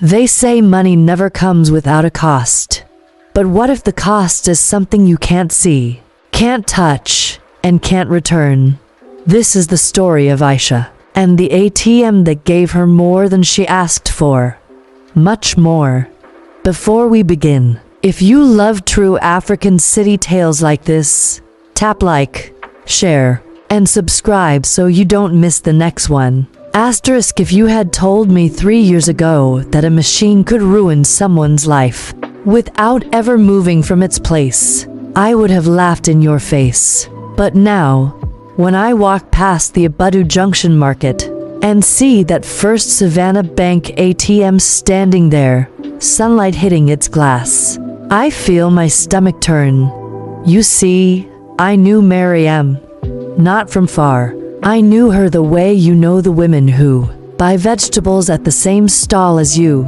They say money never comes without a cost. But what if the cost is something you can't see, can't touch, and can't return? This is the story of Aisha and the ATM that gave her more than she asked for. Much more. Before we begin, if you love true African city tales like this, tap like, share, and subscribe so you don't miss the next one. Asterisk, if you had told me 3 years ago that a machine could ruin someone's life without ever moving from its place, I would have laughed in your face. But now, when I walk past the Abadu Junction Market and see that First Savannah Bank ATM standing there, sunlight hitting its glass, I feel my stomach turn. You see, I knew Maryam, not from far. I knew her the way you know the women who buy vegetables at the same stall as you,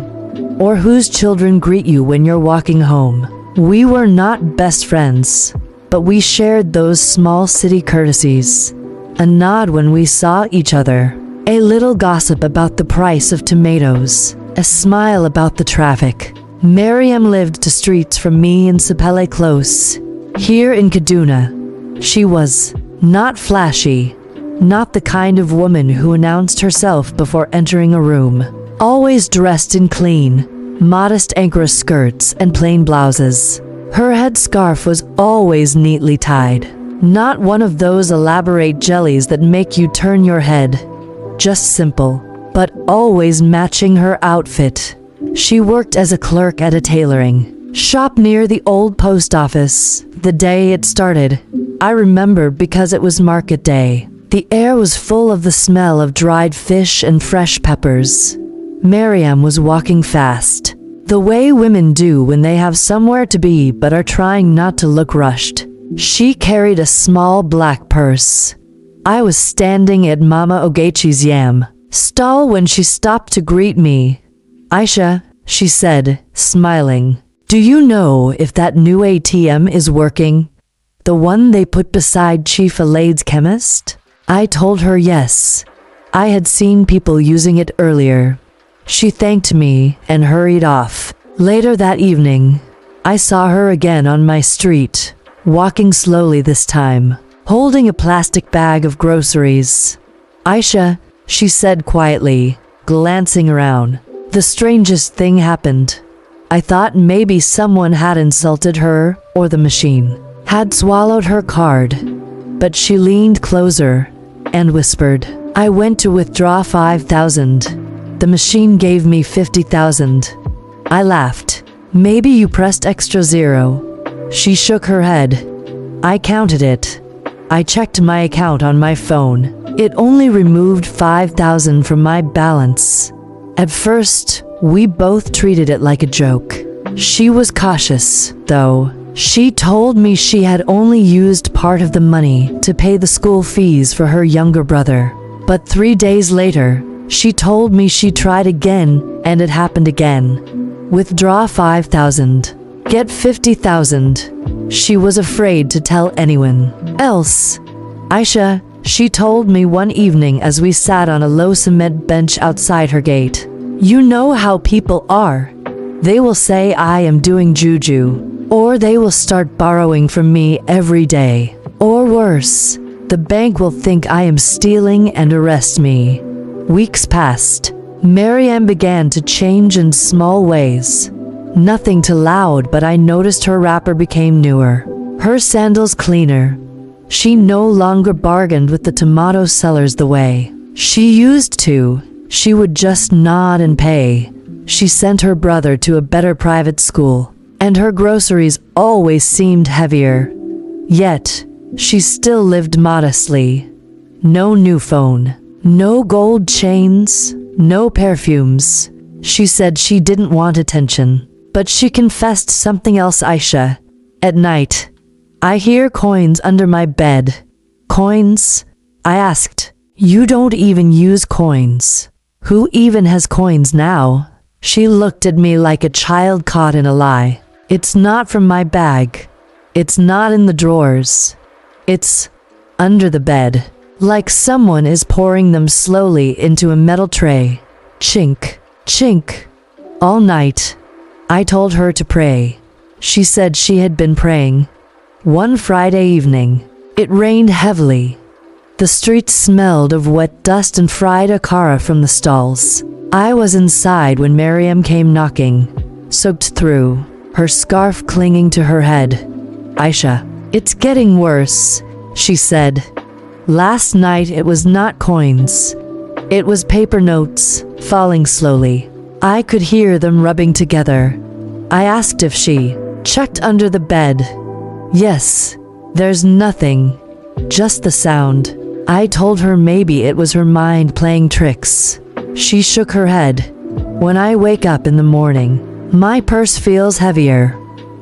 or whose children greet you when you're walking home. We were not best friends, but we shared those small city courtesies. A nod when we saw each other, a little gossip about the price of tomatoes, a smile about the traffic. Maryam lived 2 streets from me in Sapele Close, here in Kaduna. She was not flashy, not the kind of woman who announced herself before entering a room. Always dressed in clean, modest Ankara skirts and plain blouses. Her headscarf was always neatly tied. Not one of those elaborate jellies that make you turn your head. Just simple, but always matching her outfit. She worked as a clerk at a tailoring shop near the old post office. The day it started, I remember because it was market day. The air was full of the smell of dried fish and fresh peppers. Maryam was walking fast, the way women do when they have somewhere to be but are trying not to look rushed. She carried a small black purse. I was standing at Mama Ogechi's yam stall when she stopped to greet me. "Aisha," she said, smiling. "Do you know if that new ATM is working? The one they put beside Chief Alaid's chemist?" I told her yes. I had seen people using it earlier. She thanked me and hurried off. Later that evening, I saw her again on my street, walking slowly this time, holding a plastic bag of groceries. "Aisha," she said quietly, glancing around. The strangest thing happened. I thought maybe someone had insulted her or the machine had swallowed her card, but she leaned closer and whispered, "I went to withdraw 5,000. The machine gave me 50,000. I laughed. "Maybe you pressed extra 0. She shook her head. I counted it. I checked my account on my phone. It only removed 5,000 from my balance. At first, we both treated it like a joke. She was cautious, though. She told me she had only used part of the money to pay the school fees for her younger brother. But 3 days later, she told me she tried again and it happened again. Withdraw 5,000. Get 50,000. She was afraid to tell anyone else. "Aisha," she told me one evening as we sat on a low cement bench outside her gate. "You know how people are. They will say I am doing juju. Or they will start borrowing from me every day. Or worse, the bank will think I am stealing and arrest me." Weeks passed. Maryam began to change in small ways. Nothing too loud, but I noticed her wrapper became newer, her sandals cleaner. She no longer bargained with the tomato sellers the way she used to. She would just nod and pay. She sent her brother to a better private school, and her groceries always seemed heavier. Yet, she still lived modestly. No new phone, no gold chains, no perfumes. She said she didn't want attention, but she confessed something else. "Aisha, at night, I hear coins under my bed." "Coins?" I asked. "You don't even use coins. Who even has coins now?" She looked at me like a child caught in a lie. "It's not from my bag. It's not in the drawers. It's under the bed." Like someone is pouring them slowly into a metal tray. Chink, chink. All night, I told her to pray. She said she had been praying. One Friday evening, it rained heavily. The streets smelled of wet dust and fried akara from the stalls. I was inside when Miriam came knocking, soaked through, her scarf clinging to her head. Aisha, it's getting worse, she said. Last night it was not coins. It was paper notes, falling slowly. I could hear them rubbing together. I asked if she checked under the bed. Yes, there's nothing, just the sound. I told her maybe it was her mind playing tricks. She shook her head. When I wake up in the morning, my purse feels heavier.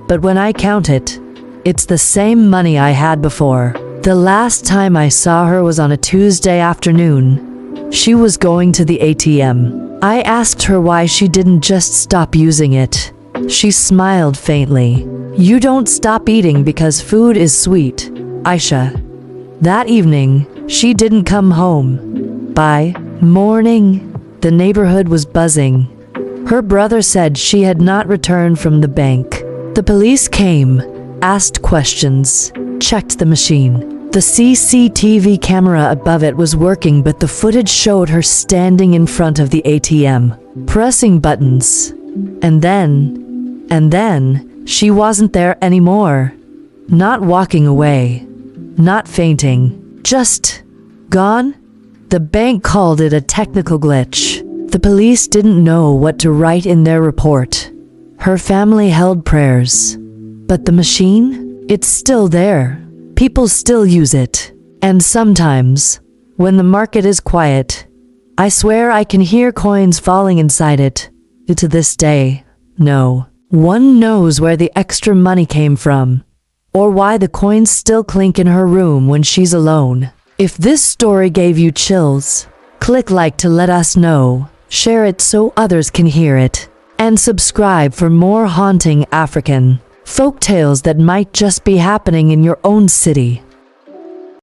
But when I count it, it's the same money I had before. The last time I saw her was on a Tuesday afternoon. She was going to the ATM. I asked her why she didn't just stop using it. She smiled faintly. You don't stop eating because food is sweet, Aisha. That evening, she didn't come home. By morning, the neighborhood was buzzing. Her brother said she had not returned from the bank. The police came, asked questions, checked the machine. The CCTV camera above it was working, but the footage showed her standing in front of the ATM, pressing buttons. And then, she wasn't there anymore. Not walking away, not fainting, just gone. The bank called it a technical glitch. The police didn't know what to write in their report. Her family held prayers. But the machine? It's still there. People still use it. And sometimes, when the market is quiet, I swear I can hear coins falling inside it. To this day, no one knows where the extra money came from, or why the coins still clink in her room when she's alone. If this story gave you chills, click like to let us know, share it so others can hear it, and subscribe for more haunting African folk tales that might just be happening in your own city.